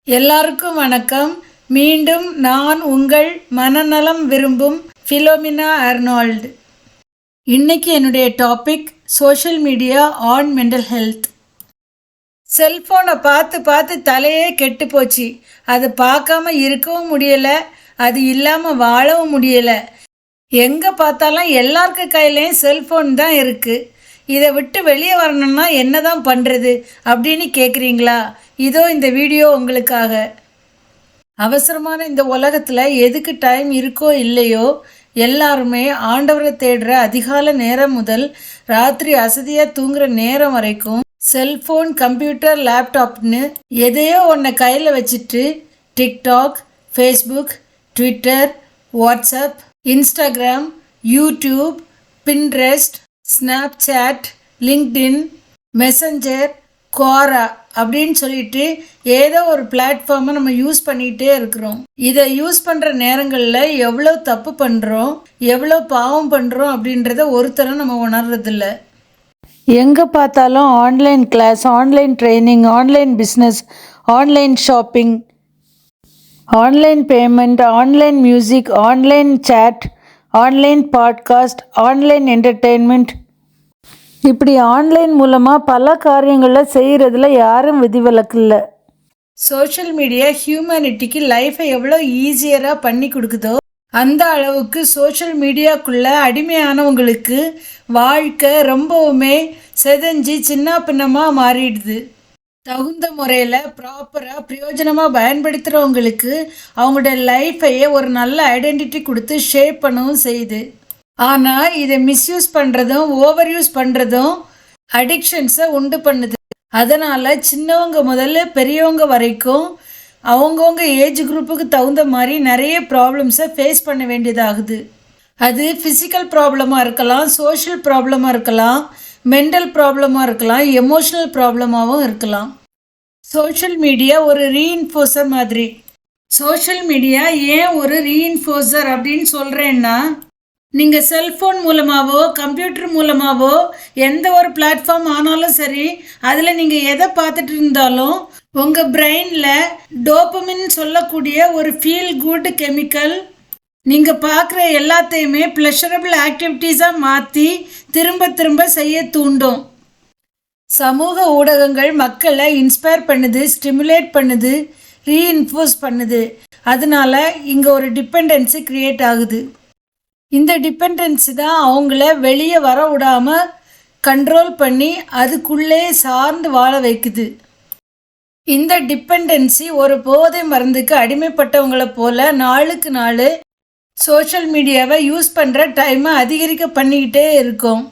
எல்லாருக்கும் வணக்கம். மீண்டும் நான் உங்கள் மனநலம் விரும்பும் ஃபிலோமினா அர்னால்டு. இன்னைக்கு என்னுடைய topic social media on mental health. செல்ஃபோனை பார்த்து பார்த்து தலையே கெட்டு போச்சு. அது பார்க்காம இருக்கவும் முடியலை, அது இல்லாமல் வாழவும் முடியலை. எங்கே பார்த்தாலும் எல்லாருக்கு கையிலையும் செல்ஃபோன் தான் இருக்குது. இதை விட்டு வெளியே வரணும்னா என்ன தான் பண்ணுறது அப்படின்னு கேட்குறீங்களா? இதோ இந்த வீடியோ உங்களுக்காக. அவசரமான இந்த உலகத்தில் எதுக்கு டைம் இருக்கோ இல்லையோ, எல்லாருமே ஆண்டவரை தேடுற அதிகாலை நேரம் முதல் ராத்திரி அசதியாக தூங்குற நேரம் வரைக்கும் செல்ஃபோன், கம்ப்யூட்டர், லேப்டாப்னு எதையோ ஒன்றை கையில் வச்சுட்டு TikTok, Facebook, Twitter, WhatsApp, Instagram, YouTube, Pinterest, Snapchat, LinkedIn, messenger, Quora அப்படின்னு சொல்லிட்டு ஏதோ ஒரு பிளாட்ஃபார்மை நம்ம யூஸ் பண்ணிகிட்டே இருக்கிறோம். இதை யூஸ் பண்ணுற நேரங்களில் எவ்வளோ தப்பு பண்ணுறோம், எவ்வளோ பாவம் பண்ணுறோம் அப்படின்றத ஒருத்தரும் நம்ம உணர்றதில்ல. எங்கே பார்த்தாலும் online class, online training, online business, online shopping, online payment, online music, online chat, online podcast, online entertainment, இப்படி ஆன்லைன் மூலமாக பல காரியங்களில் செய்கிறதுல யாரும் விதிவிலக்கு இல்லை. சோஷியல் மீடியா ஹியூமனிட்டிக்கு லைஃப்பை எவ்வளோ ஈஸியராக பண்ணி கொடுக்குதோ அந்த அளவுக்கு சோஷியல் மீடியாக்குள்ளே அடிமையானவங்களுக்கு வாழ்க்கை ரொம்பவுமே செதஞ்சு சின்ன பின்னமாக மாறிடுது. தகுந்த முறையில் ப்ராப்பராக பிரயோஜனமாக பயன்படுத்துகிறவங்களுக்கு அவங்களோட லைஃப்பையே ஒரு நல்ல ஐடென்டிட்டி கொடுத்து ஷேப் பண்ணவும் செய்யுது. ஆனால் இதை மிஸ்யூஸ் பண்ணுறதும் ஓவர் யூஸ் பண்ணுறதும் அடிக்ஷன்ஸை உண்டு பண்ணுது. அதனால் சின்னவங்க முதல்ல பெரியவங்க வரைக்கும் அவங்கவுங்க ஏஜ் குரூப்புக்கு தகுந்த மாதிரி நிறைய ப்ராப்ளம்ஸை ஃபேஸ் பண்ண வேண்டியதாகுது. அது ஃபிசிக்கல் ப்ராப்ளமாக இருக்கலாம், சோஷியல் ப்ராப்ளமாக இருக்கலாம், மென்டல் ப்ராப்ளமாக இருக்கலாம், எமோஷ்னல் ப்ராப்ளமாகவும் இருக்கலாம். சோஷியல் மீடியா ஒரு ரீஇன்ஃபோர்ஸர் மாதிரி. சோஷியல் மீடியா ஏன் ஒரு ரீஇன்ஃபோர்ஸர் அப்படின்னு சொல்கிறேன்னா, நீங்கள் செல்ஃபோன் மூலமாகவோ கம்ப்யூட்டர் மூலமாகவோ எந்த ஒரு பிளாட்ஃபார்ம் ஆனாலும் சரி, அதில் நீங்கள் எதை பார்த்துட்டு இருந்தாலும் உங்கள் பிரெயினில் டோபமின் சொல்லக்கூடிய ஒரு ஃபீல் குட் கெமிக்கல் நீங்கள் பார்க்குற எல்லாத்தையுமே ப்ளஷரபிள் ஆக்டிவிட்டீஸாக மாற்றி திரும்ப திரும்ப செய்ய தூண்டும். சமூக ஊடகங்கள் மக்களை இன்ஸ்பயர் பண்ணுது, ஸ்டிமுலேட் பண்ணுது, ரீஇன்ஃபோர்ஸ் பண்ணுது. அதனால இங்கே ஒரு டிபெண்டன்சி க்ரியேட் ஆகுது. இந்த டிபெண்டன்சி தான் அவங்கள வெளியே வர விடாமல் கண்ட்ரோல் பண்ணி அதுக்குள்ளே சார்ந்து வாழ வைக்குது. இந்த டிபெண்டன்சி ஒரு போதை மருந்துக்கு அடிமைப்பட்டவங்களை போல் நாளுக்கு நாள் சோஷியல் மீடியாவை யூஸ் பண்ணுற டைமை அதிகரிக்க பண்ணிக்கிட்டே இருக்கும்.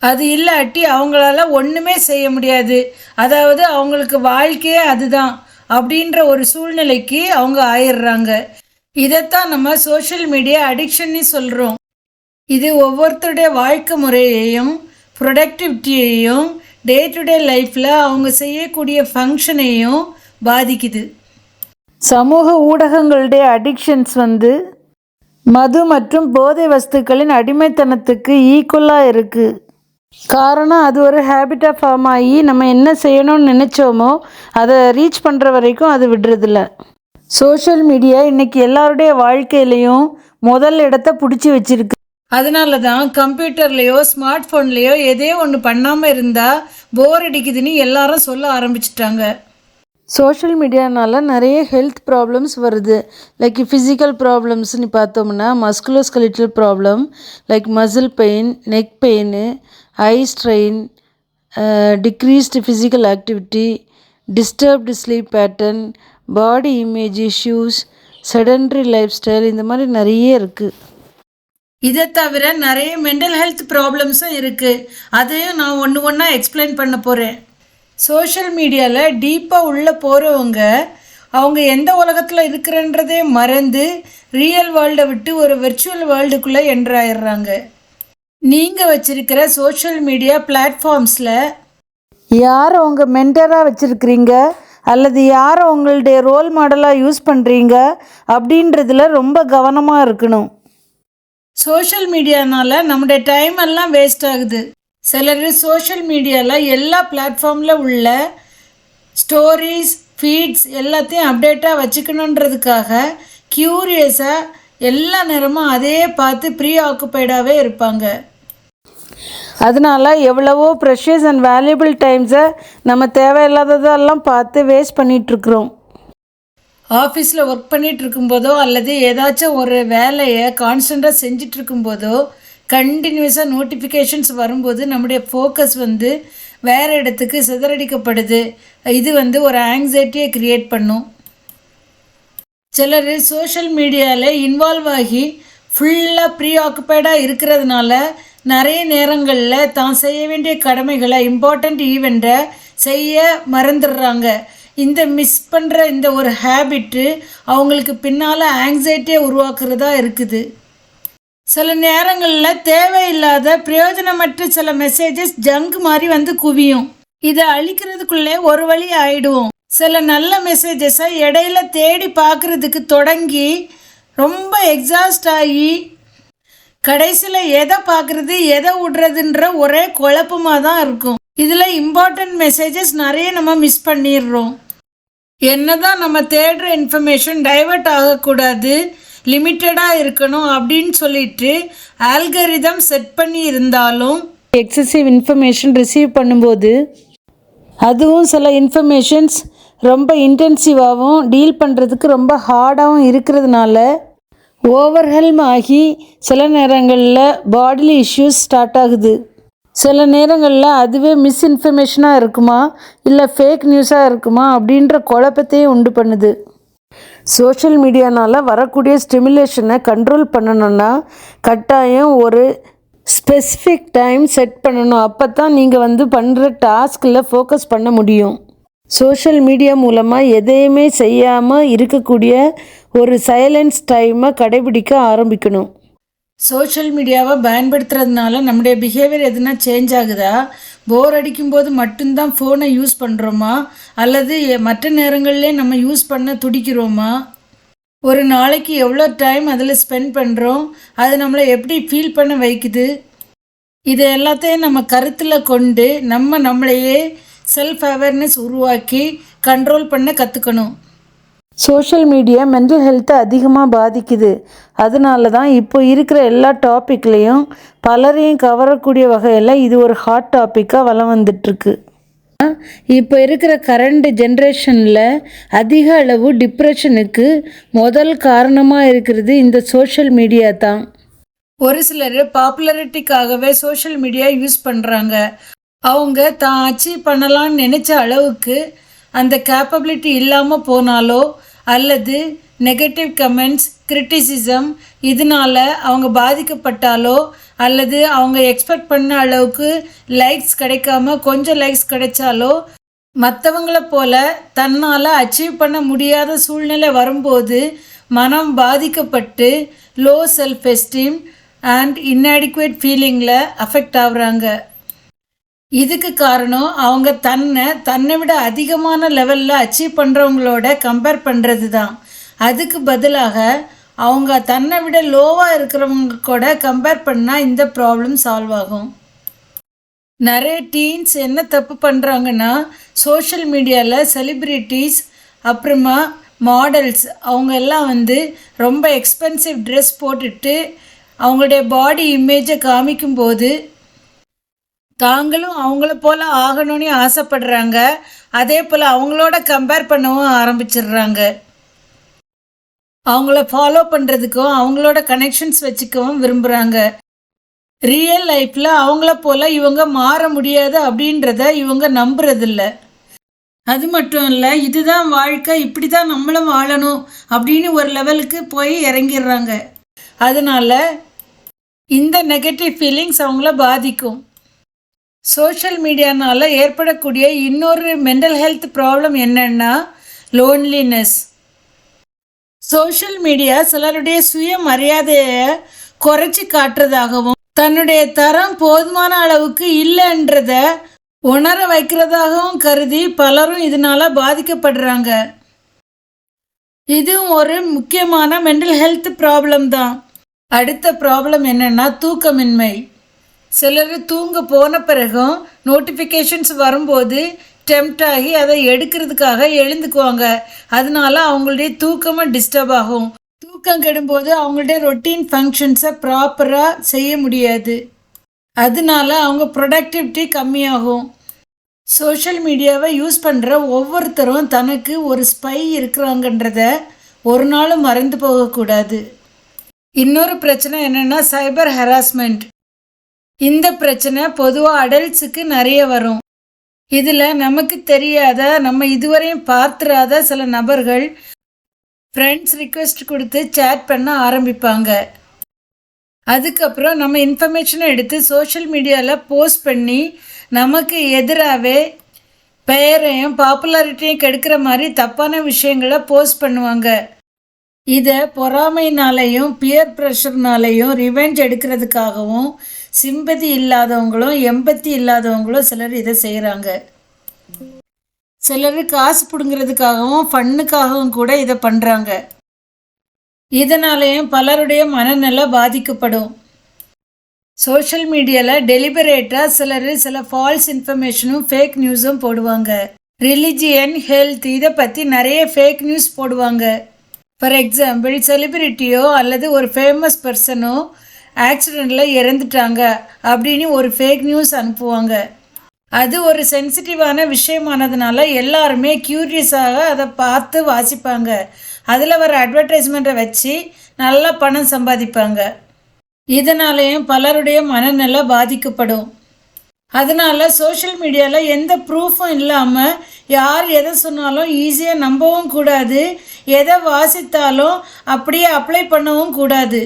அது இல்லாட்டி அவங்களால ஒன்றுமே செய்ய முடியாது. அதாவது அவங்களுக்கு வாழ்க்கையே அதுதான் அப்படின்ற ஒரு சூழ்நிலைக்கு அவங்க ஆயிடுறாங்க. இதைத்தான் நம்ம சோஷியல் மீடியா அடிக்ஷன்னு சொல்கிறோம். இது ஒவ்வொருத்தருடைய வாழ்க்கை முறையையும் ப்ரொடக்டிவிட்டியையும் டே டு டே லைஃப்பில் அவங்க செய்யக்கூடிய ஃபங்க்ஷனையும் பாதிக்குது. சமூக ஊடகங்களுடைய அடிக்ஷன்ஸ் மது மற்றும் போதை வஸ்துக்களின் அடிமைத்தனத்துக்கு ஈக்குவலாக இருக்குது. காரணம், அது ஒரு ஹேபிட்டாக ஃபார்ம் ஆகி நம்ம என்ன செய்யணும்னு நினச்சோமோ அதை ரீச் பண்ணுற வரைக்கும் அது விடுறதில்ல. சோஷியல் மீடியா இன்றைக்கி எல்லாருடைய வாழ்க்கையிலையும் முதல் இடத்த பிடிச்சி வச்சிருக்கு. அதனால தான் கம்ப்யூட்டர்லேயோ ஸ்மார்ட் ஃபோன்லேயோ எதையோ ஒன்று பண்ணாமல் இருந்தால் போர் அடிக்குதுன்னு எல்லாரும் சொல்ல ஆரம்பிச்சிட்டாங்க. சோஷியல் மீடியானால் நிறைய ஹெல்த் ப்ராப்ளம்ஸ் வருது. லைக் ஃபிசிக்கல் ப்ராப்ளம்ஸ்னு பார்த்தோம்னா musculoskeletal problem like muscle pain, neck pain, eye strain, decreased physical activity, disturbed sleep pattern, பாடி image issues, sedentary life style, இந்த மாதிரி நிறைய இருக்குது. இதை தவிர நிறைய மென்டல் ஹெல்த் ப்ராப்ளம்ஸும் இருக்குது. அதையும் நான் ஒன்று ஒன்றா எக்ஸ்பிளைன் பண்ண போகிறேன். சோஷியல் மீடியாவில் டீப்பாக உள்ளே போகிறவங்க அவங்க எந்த உலகத்தில் இருக்கிறன்றதே மறந்து ரியல் வேர்ல்டை விட்டு ஒரு விர்ச்சுவல் வேர்ல்டுக்குள்ளே என்ட்ராயிடுறாங்க. நீங்கள் வச்சுருக்கிற சோஷியல் மீடியா பிளாட்ஃபார்ம்ஸில் யாரை உங்கள் மென்டராக வச்சுருக்கிறீங்க அல்லது யாரை உங்களுடைய ரோல் மாடலாக யூஸ் பண்ணுறீங்க அப்படின்றதுல ரொம்ப கவனமாக இருக்கணும். சோஷியல் மீடியானால் நம்முடைய டைம் எல்லாம் வேஸ்ட் ஆகுது. சிலர் சோஷியல் மீடியாவில் எல்லா பிளாட்ஃபார்மில் உள்ள ஸ்டோரிஸ், ஃபீட்ஸ் எல்லாத்தையும் அப்டேட்டாக வச்சுக்கணுன்றதுக்காக க்யூரியஸாக எல்லா நேரமும் அதே பார்த்து ப்ரீ ஆக்குப்பைடாகவே இருப்பாங்க. அதனால் எவ்வளவோ ப்ரெஷியஸ் அண்ட் வேல்யூபிள் டைம்ஸை நம்ம தேவையில்லாததெல்லாம் பார்த்து வேஸ்ட் பண்ணிகிட்ருக்குறோம். ஆஃபீஸில் ஒர்க் பண்ணிகிட்ருக்கும்போதோ அல்லது ஏதாச்சும் ஒரு வேலையை கான்ஸ்டண்ட்டாக செஞ்சிட்ருக்கும்போதோ கண்டினியூஸாக நோட்டிஃபிகேஷன்ஸ் வரும்போது நம்முடைய ஃபோக்கஸ் வேறு இடத்துக்கு சிதறடிக்கப்படுது. இது ஒரு ஆங்ஸைட்டியை க்ரியேட் பண்ணும். சிலர் சோஷியல் மீடியாவில் இன்வால்வ் ஆகி ஃபுல்லாக ப்ரீ ஆக்குப்பைடாக இருக்கிறதுனால நிறைய நேரங்களில் தான் செய்ய வேண்டிய கடமைகளை இம்பார்ட்டண்ட் ஈவெண்ட்டை செய்ய மறந்துடுறாங்க. இந்த மிஸ் பண்ணுற இந்த ஒரு ஹேபிட்டு அவங்களுக்கு பின்னால் ஆங்ஸைட்டியை உருவாக்குறதா இருக்குது. சில நேரங்களில் தேவையில்லாத பிரயோஜனமற்ற சில மெசேஜஸ் ஜங்க் மாதிரி குவியும். இதை அழிக்கிறதுக்குள்ளே ஒரு வழி ஆயிடுவோம். சில நல்ல மெசேஜஸை இடையில தேடி பார்க்குறதுக்கு தொடங்கி ரொம்ப எக்ஸாஸ்ட் ஆகி கடைசியில் எதை பார்க்குறது எதை விடுறதுன்ற ஒரே குழப்பமாக தான் இருக்கும். இதில் இம்பார்ட்டண்ட் மெசேஜஸ் நிறைய நம்ம மிஸ் பண்ணிடுறோம். என்ன தான் நம்ம தேடுற இன்ஃபர்மேஷன் டைவர்ட் ஆகக்கூடாது, லிமிட்டடாக இருக்கணும் அப்படின்னு சொல்லிட்டு ஆல்கரிதம் செட் பண்ணி இருந்தாலும் எக்ஸசிவ் இன்ஃபர்மேஷன் ரிசீவ் பண்ணும்போது அதுவும் சில இன்ஃபர்மேஷன்ஸ் ரொம்ப இன்டென்சிவாகவும் டீல் பண்ணுறதுக்கு ரொம்ப ஹார்டாகவும் இருக்கிறதுனால ஓவர்ஹெல்ம் ஆகி சில நேரங்களில் பாடிலி இஷ்யூஸ் ஸ்டார்ட் ஆகுது. சில நேரங்களில் அதுவே மிஸ்இன்ஃபர்மேஷனாக இருக்குமா இல்லை ஃபேக் நியூஸாக இருக்குமா அப்படின்ற குழப்பத்தையும் உண்டு பண்ணுது. சோஷியல் மீடியானால் வரக்கூடிய ஸ்டிமுலேஷனை கண்ட்ரோல் பண்ணணுன்னா கட்டாயம் ஒரு ஸ்பெசிஃபிக் டைம் செட் பண்ணணும். அப்போ தான் நீங்கள் பண்ணுற டாஸ்கில் ஃபோக்கஸ் பண்ண முடியும். சோஷியல் மீடியா மூலமாக எதையுமே செய்யாமல் இருக்கக்கூடிய ஒரு சைலன்ஸ் டைமை கடைபிடிக்க ஆரம்பிக்கணும். சோஷியல் மீடியாவை பயன்படுத்துறதுனால நம்முடைய பிஹேவியர் எதுனா சேஞ்ச் ஆகுதா? போர் அடிக்கும்போது மட்டும்தான் ஃபோனை யூஸ் பண்ணுறோமா அல்லது மற்ற நேரங்கள்லே நம்ம யூஸ் பண்ண துடிக்கிறோமா? ஒரு நாளைக்கு எவ்வளோ டைம் அதில் ஸ்பெண்ட் பண்ணுறோம்? அது நம்மளை எப்படி ஃபீல் பண்ண வைக்குது? இதை எல்லாத்தையும் நம்ம கருத்தில் கொண்டு நம்மளையே செல்ஃப் அவேர்னஸ் உருவாக்கி கண்ட்ரோல் பண்ண கற்றுக்கணும். சோஷியல் மீடியா மென்டல் ஹெல்த்தை அதிகமாக பாதிக்குது. அதனால தான் இப்போ இருக்கிற எல்லா டாப்பிக்லேயும் பலரையும் கவரக்கூடிய வகையில் இது ஒரு ஹாட் டாப்பிக்காக வலம் வந்துட்டுருக்கு. இப்போ இருக்கிற கரண்ட் ஜென்ரேஷனில் அதிக அளவு டிப்ரெஷனுக்கு முதல் காரணமாக இருக்கிறது இந்த சோஷியல் மீடியா தான். ஒரு சிலர் பாப்புலரிட்டிக்காகவே சோஷியல் மீடியா யூஸ் பண்ணுறாங்க. அவங்க தான் அச்சீவ் பண்ணலான்னு நினச்ச அளவுக்கு அந்த கேப்பபிலிட்டி இல்லாமல் போனாலோ அல்லது நெகட்டிவ் கமெண்ட்ஸ் கிரிட்டிசிசம் இதனால் அவங்க பாதிக்கப்பட்டாலோ அல்லது அவங்க எக்ஸ்பெக்ட் பண்ண அளவுக்கு லைக்ஸ் கிடைக்காம கொஞ்சம் லைக்ஸ் கிடைச்சாலோ மற்றவங்கள போல தன்னால் அச்சீவ் பண்ண முடியாத சூழ்நிலை வரும்போது மனம் பாதிக்கப்பட்டு low self esteem and inadequate ஃபீலிங்கில் அஃபெக்ட் ஆகுறாங்க. இதுக்கு காரணம் அவங்க தன்னை விட அதிகமான லெவலில் அச்சீவ் பண்ணுறவங்களோட கம்பேர் பண்ணுறது தான். அதுக்கு பதிலாக அவங்க தன்னை விட லோவாக இருக்கிறவங்க கூட கம்பேர் பண்ணால் இந்த ப்ராப்ளம் சால்வ் ஆகும். நிறைய டீன்ஸ் என்ன தப்பு பண்ணுறாங்கன்னா சோஷியல் மீடியாவில் செலிப்ரிட்டிஸ் அப்புறமா மாடல்ஸ் அவங்க எல்லாம் ரொம்ப எக்ஸ்பென்சிவ் ட்ரெஸ் போட்டுட்டு அவங்களுடைய பாடி இமேஜை காமிக்கும்போது தாங்களும் அவங்கள போல் ஆகணும்னு ஆசைப்படுறாங்க. அதே போல் அவங்களோட கம்பேர் பண்ணவும் ஆரம்பிச்சிடுறாங்க. அவங்கள ஃபாலோ பண்ணுறதுக்கும் அவங்களோட கனெக்ஷன்ஸ் வச்சுக்கவும் விரும்புகிறாங்க. ரியல் லைஃப்பில் அவங்கள போல் இவங்க மாற முடியாது அப்படின்றத இவங்க நம்புறதில்ல. அது மட்டும் இல்லை, இதுதான் வாழ்க்கை, இப்படி தான் நம்மளும் வாழணும் அப்படின்னு ஒரு லெவலுக்கு போய் இறங்கிடுறாங்க. அதனால் இந்த நெகட்டிவ் ஃபீலிங்ஸ் அவங்கள பாதிக்கும். சோஷியல் மீடியானால் ஏற்படக்கூடிய இன்னொரு மென்டல் ஹெல்த் ப்ராப்ளம் என்னன்னா லோன்லினஸ். சோஷியல் மீடியா சிலருடைய சுய மரியாதையை குறைச்சி காட்டுறதாகவும் தன்னுடைய தரம் போதுமான அளவுக்கு இல்லைன்றத உணர வைக்கிறதாகவும் கருதி பலரும் இதனால் பாதிக்கப்படுறாங்க. இதுவும் ஒரு முக்கியமான மென்டல் ஹெல்த் ப்ராப்ளம் தான். அடுத்த ப்ராப்ளம் என்னென்னா தூக்கமின்மை. சிலர் தூங்க போன பிறகும் நோட்டிஃபிகேஷன்ஸ் வரும்போது டெம்ப்ட் ஆகி அதை எடுக்கிறதுக்காக எழுந்துக்குவாங்க. அதனால அவங்களுடைய தூக்கமும் டிஸ்டர்ப் ஆகும். தூக்கம் கெடும்போது அவங்களுடைய ரொட்டீன் ஃபங்க்ஷன்ஸை ப்ராப்பராக செய்ய முடியாது. அதனால அவங்க ப்ரொடக்டிவிட்டி கம்மியாகும். சோஷியல் மீடியாவை யூஸ் பண்ணுற ஒவ்வொருத்தரும் தனக்கு ஒரு ஸ்பை இருக்கிறாங்கன்றத ஒரு நாளும் மறந்து போகக்கூடாது. இன்னொரு பிரச்சனை என்னென்னா சைபர் ஹராஸ்மெண்ட். இந்த பிரச்சனை பொதுவாக அடல்ட்ஸுக்கு நிறைய வரும். இதில் நமக்கு தெரியாத, நம்ம இதுவரையும் பார்த்துராத சில நபர்கள் ஃப்ரெண்ட்ஸ் ரிக்வெஸ்ட் கொடுத்து சேட் பண்ண ஆரம்பிப்பாங்க. அதுக்கப்புறம் நம்ம இன்ஃபர்மேஷனை எடுத்து சோஷியல் மீடியாவில் போஸ்ட் பண்ணி நமக்கு எதிராகவே பெயரையும் பாப்புலாரிட்டியும் கெடுக்கிற மாதிரி தப்பான விஷயங்களை போஸ்ட் பண்ணுவாங்க. இதை பொறாமைனாலையும் பியர் ப்ரெஷர்னாலையும் ரிவெஞ்ச் எடுக்கிறதுக்காகவும் சிம்பதி இல்லாதவங்களும் எம்பத்தி இல்லாதவங்களும் சிலர் இதை செய்கிறாங்க. சிலர் காசு பிடுங்கிறதுக்காகவும் ஃபன்னுக்காகவும் கூட இதை பண்ணுறாங்க. இதனாலேயும் பலருடைய மனநிலை பாதிக்கப்படும். சோஷியல் மீடியாவில் டெலிபரேட்டாக சில ஃபால்ஸ் இன்ஃபர்மேஷனும் ஃபேக் நியூஸும் போடுவாங்க. ரிலிஜியன், ஹெல்த் இதை பற்றி நிறைய ஃபேக் நியூஸ் போடுவாங்க. ஃபார் எக்ஸாம்பிள், செலிபிரிட்டியோ அல்லது ஒரு ஃபேமஸ் பர்சனோ ஆக்சிடெண்ட்டில் இறந்துட்டாங்க அப்படின்னு ஒரு ஃபேக் நியூஸ் அனுப்புவாங்க. அது ஒரு சென்சிட்டிவான விஷயமானதுனால எல்லாருமே க்யூரியஸாக அதை பார்த்து வாசிப்பாங்க. அதில் வர அட்வர்டைஸ்மெண்ட்டை வச்சு நல்லா பணம் சம்பாதிப்பாங்க. இதனாலேயும் பலருடைய மனநிலை பாதிக்கப்படும். அதனால் சோஷியல் மீடியாவில் எந்த ப்ரூஃபும் இல்லாமல் யார் எதை சொன்னாலும் ஈஸியாக நம்பவும் கூடாது. எதை வாசித்தாலும் அப்படியே அப்ளை பண்ணவும் கூடாது.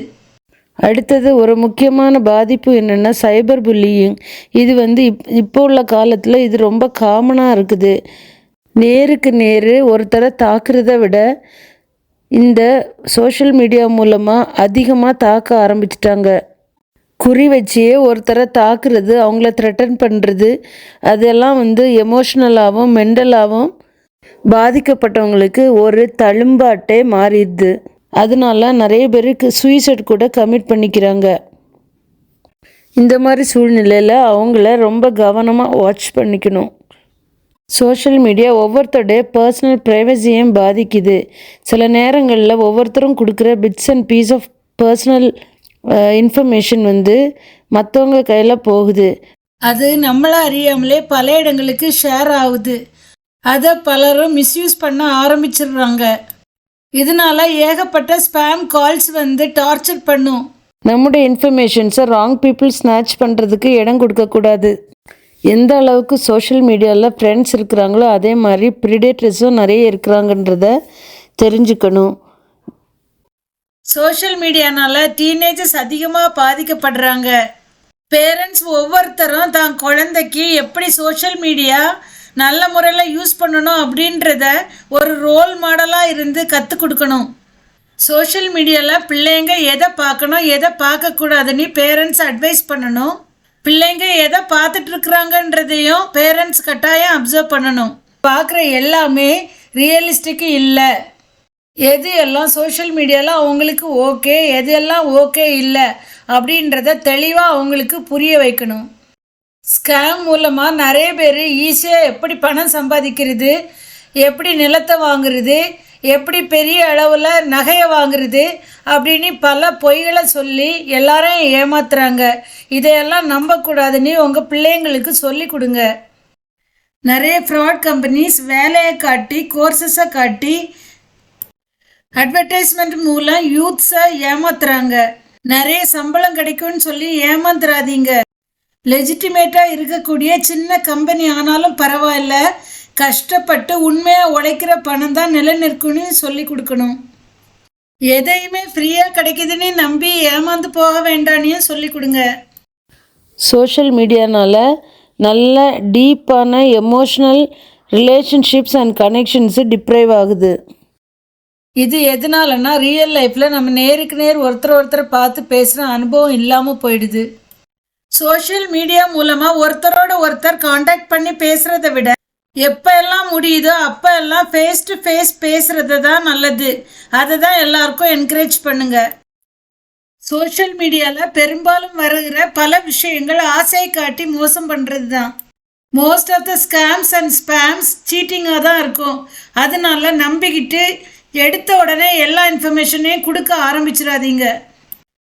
அடுத்தது ஒரு முக்கியமான பாதிப்பு என்னென்னா சைபர் புல்லியிங். இது இப்போ உள்ள காலத்தில் இது ரொம்ப காமனாக இருக்குது. நேருக்கு நேர் ஒருத்தரை தாக்குறதை விட இந்த சோஷியல் மீடியா மூலமாக அதிகமாக தாக்க ஆரம்பிச்சிட்டாங்க. குறி வச்சியே ஒருத்தரை தாக்குறது, அவங்கள த்ரெட்டன் பண்ணுறது, அதெல்லாம் எமோஷ்னலாகவும் மென்டலாகவும் பாதிக்கப்பட்டவங்களுக்கு ஒரு தழும்பாட்டே மாறிடுது. அதனால நிறைய பேருக்கு சூசைட் கூட கமிட் பண்ணிக்கிறாங்க. இந்த மாதிரி சூழ்நிலையில் அவங்கள ரொம்ப கவனமாக வாட்ச் பண்ணிக்கணும். சோஷியல் மீடியா ஒவ்வொருத்தருடைய பர்சனல் ப்ரைவசியையும் பாதிக்குது. சில நேரங்களில் ஒவ்வொருத்தரும் கொடுக்குற bits and pieces of personal information மற்றவங்க கையில் போகுது. அது நம்மளை அறியாமலே பல இடங்களுக்கு ஷேர் ஆகுது. அதை பலரும் மிஸ்யூஸ் பண்ண ஆரம்பிச்சிடுறாங்க. இதனால ஏகப்பட்ட ஸ்பேம் கால்ஸ் டார்ச்சர் பண்ணும். நம்முடைய இன்ஃபர்மேஷன்ஸை ராங் பீப்புள் ஸ்நாச் பண்ணுறதுக்கு இடம் கொடுக்கக்கூடாது. எந்த அளவுக்கு சோஷியல் மீடியாவில் ஃப்ரெண்ட்ஸ் இருக்கிறாங்களோ அதே மாதிரி ப்ரிடேட்டர்ஸும் நிறைய இருக்கிறாங்கன்றத தெரிஞ்சுக்கணும். சோஷியல் மீடியானால டீனேஜர்ஸ் அதிகமாக பாதிக்கப்படுறாங்க. பேரண்ட்ஸ் ஒவ்வொருத்தரும் தான் குழந்தைக்கு எப்படி சோஷியல் மீடியா நல்ல முறையில் யூஸ் பண்ணணும் அப்படின்றத ஒரு ரோல் மாடலாக இருந்து கற்றுக் கொடுக்கணும். சோஷியல் மீடியாவில் பிள்ளைங்க எதை பார்க்கணும் எதை பார்க்கக்கூடாதுன்னு பேரண்ட்ஸ் அட்வைஸ் பண்ணணும். பிள்ளைங்க எதை பார்த்துட்ருக்குறாங்கன்றதையும் பேரண்ட்ஸ் கட்டாயம் அப்சர்வ் பண்ணணும். பார்க்குற எல்லாமே ரியலிஸ்டிக்கு இல்லை. எது எல்லாம் சோஷியல் மீடியாவில் அவங்களுக்கு ஓகே, எது எல்லாம் ஓகே இல்லை அப்படின்றத தெளிவாக அவங்களுக்கு புரிய வைக்கணும். ஸ்கேம் மூலமாக நிறைய பேர் ஈஸியாக எப்படி பணம் சம்பாதிக்கிறது, எப்படி நிலத்தை வாங்குறது, எப்படி பெரிய அளவில் நகையை வாங்குறது அப்படின்னு பல பொய்களை சொல்லி எல்லாரையும் ஏமாத்துறாங்க. இதையெல்லாம் நம்பக்கூடாதுன்னு உங்கள் பிள்ளைங்களுக்கு சொல்லி கொடுங்க. நிறைய ஃப்ராட் கம்பெனிஸ் வேலையை காட்டி, கோர்சஸை காட்டி, அட்வர்டைஸ்மெண்ட் மூலம் யூத்ஸை ஏமாத்துறாங்க. நிறைய சம்பளம் கிடைக்கும்னு சொல்லி ஏமாந்துடாதீங்க. லெஜிட்டிமேட்டாக இருக்கக்கூடிய சின்ன கம்பெனி ஆனாலும் பரவாயில்ல, கஷ்டப்பட்டு உண்மையாக உழைக்கிற பணம் தான் நிலைநிற்கும்னு சொல்லி கொடுக்கணும். எதையுமே ஃப்ரீயாக கிடைக்குதுன்னு நம்பி ஏமாந்து போக வேண்டான்னு சொல்லி கொடுங்க. சோஷியல் மீடியானால் நல்ல டீப்பான emotional relationships and connections deprive ஆகுது. இது எதனாலன்னா ரியல் லைஃப்பில் நம்ம நேருக்கு நேர் ஒருத்தரை பார்த்து பேசுகிற அனுபவம் இல்லாமல் போயிடுது. சோஷியல் மீடியா மூலமாக ஒருத்தரோட ஒருத்தர் காண்டாக்ட் பண்ணி பேசுகிறத விட எப்போ எல்லாம் முடியுதோ அப்போ எல்லாம் ஃபேஸ் டு ஃபேஸ் பேசுகிறது தான் நல்லது. அதை தான் எல்லாருக்கும் என்கரேஜ் பண்ணுங்க. சோஷியல் மீடியாவில் பெரும்பாலும் வருகிற பல விஷயங்கள் ஆசையை காட்டி மோசம் பண்ணுறது தான். Most of the scams and spams சீட்டிங்காக தான் இருக்கும். அதனால நம்பிக்கிட்டு எடுத்த உடனே எல்லா இன்ஃபர்மேஷனையும் கொடுக்க ஆரம்பிச்சிடாதீங்க.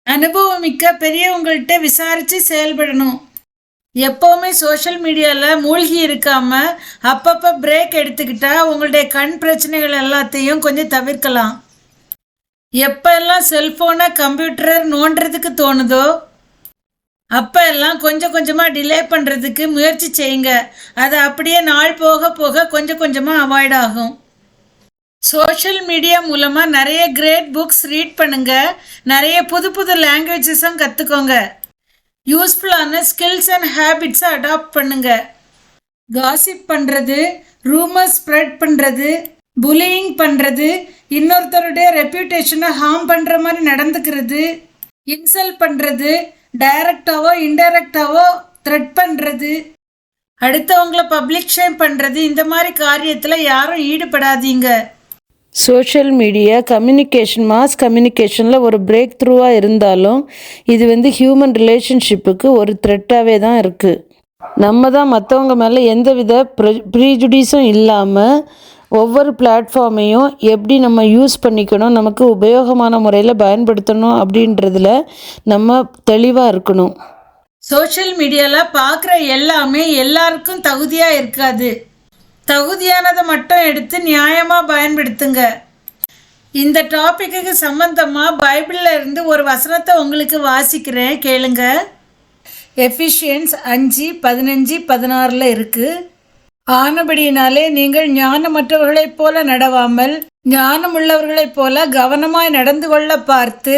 அனுபவமிக்க பெரியவங்கள்ட்ட விசாரித்து செயல்படணும். எப்போவுமே சோஷியல் மீடியாவில் மூழ்கி இருக்காமல் அப்பப்போ பிரேக் எடுத்துக்கிட்டால் உங்களுடைய கண் பிரச்சனைகள் எல்லாத்தையும் கொஞ்சம் தவிர்க்கலாம். எப்போல்லாம் செல்ஃபோனை கம்ப்யூட்டரை நோண்டுறதுக்கு தோணுதோ அப்போ எல்லாம் கொஞ்சம் கொஞ்சமாக டிலே பண்ணுறதுக்கு முயற்சி செய்யுங்க. அது அப்படியே நாள் போக போக கொஞ்சம் கொஞ்சமாக அவாய்ட் ஆகும். சோஷியல் மீடியா மூலமாக நிறைய கிரேட் புக்ஸ் ரீட் பண்ணுங்கள். நிறைய புது புது லாங்குவேஜஸும் கற்றுக்கோங்க. யூஸ்ஃபுல்லான ஸ்கில்ஸ் அண்ட் ஹேபிட்ஸை அடாப்ட் பண்ணுங்கள். காசிப் பண்ணுறது, ரூமர்ஸ் ஸ்ப்ரெட் பண்ணுறது, புலியிங் பண்ணுறது, இன்னொருத்தருடைய ரெப்யூட்டேஷனை ஹார்ம் பண்ணுற மாதிரி நடந்துக்கிறது, இன்சல்ட் பண்ணுறது, டைரக்டாவோ இன்டைரக்டாவோ த்ரெட் பண்ணுறது, அடுத்தவங்களை பப்ளிக் ஷேம் பண்ணுறது, இந்த மாதிரி காரியத்தில் யாரும் ஈடுபடாதீங்க. சோஷியல் மீடியா மாஸ் கம்யூனிகேஷனில் ஒரு பிரேக் த்ரூவாக இருந்தாலும் இது ஹியூமன் ரிலேஷன்ஷிப்புக்கு ஒரு த்ரெட்டாகவே தான் இருக்குது. நம்ம தான் மற்றவங்க மேலே எந்தவித ப்ரீஜுடிஸும் இல்லாமல் ஒவ்வொரு பிளாட்ஃபார்மையும் எப்படி நம்ம யூஸ் பண்ணிக்கணும், நமக்கு உபயோகமான முறையில் பயன்படுத்தணும் அப்படின்றதுல நம்ம தெளிவாக இருக்கணும். சோஷியல் மீடியாவில் பார்க்குற எல்லாமே எல்லாருக்கும் தகுதியாக இருக்காது. தகுதியானதை மட்டும் எடுத்து நியாயமாக பயன்படுத்துங்க. இந்த டாப்பிக்கு சம்பந்தமாக பைபிளில் இருந்து ஒரு வசனத்தை உங்களுக்கு வாசிக்கிறேன், கேளுங்க. எஃபிஷியன்ஸ் 5:15-16 இருக்குது. ஆனபடியினாலே நீங்கள் ஞானமற்றவர்களைப் போல நடவாமல் ஞானமுள்ளவர்களைப் போல கவனமாய் நடந்து கொள்ள பார்த்து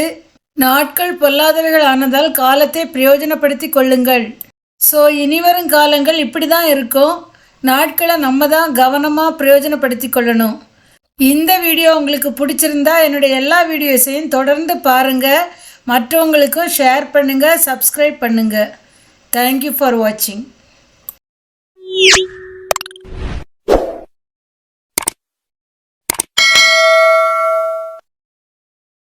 நாட்கள் பொல்லாதவைகள் ஆனதால் காலத்தை பிரயோஜனப்படுத்தி கொள்ளுங்கள். ஸோ இனிவரும் காலங்கள் இப்படி தான் இருக்கும். நாட்களை நம்ம தான் கவனமாக பிரயோஜனப்படுத்தி கொள்ளணும். இந்த வீடியோ உங்களுக்கு பிடிச்சிருந்தா என்னுடைய எல்லா வீடியோஸையும் தொடர்ந்து பாருங்கள். மற்றவங்களுக்கும் ஷேர் பண்ணுங்கள், சப்ஸ்கிரைப் பண்ணுங்கள். தேங்க்யூ ஃபார் வாட்சிங்.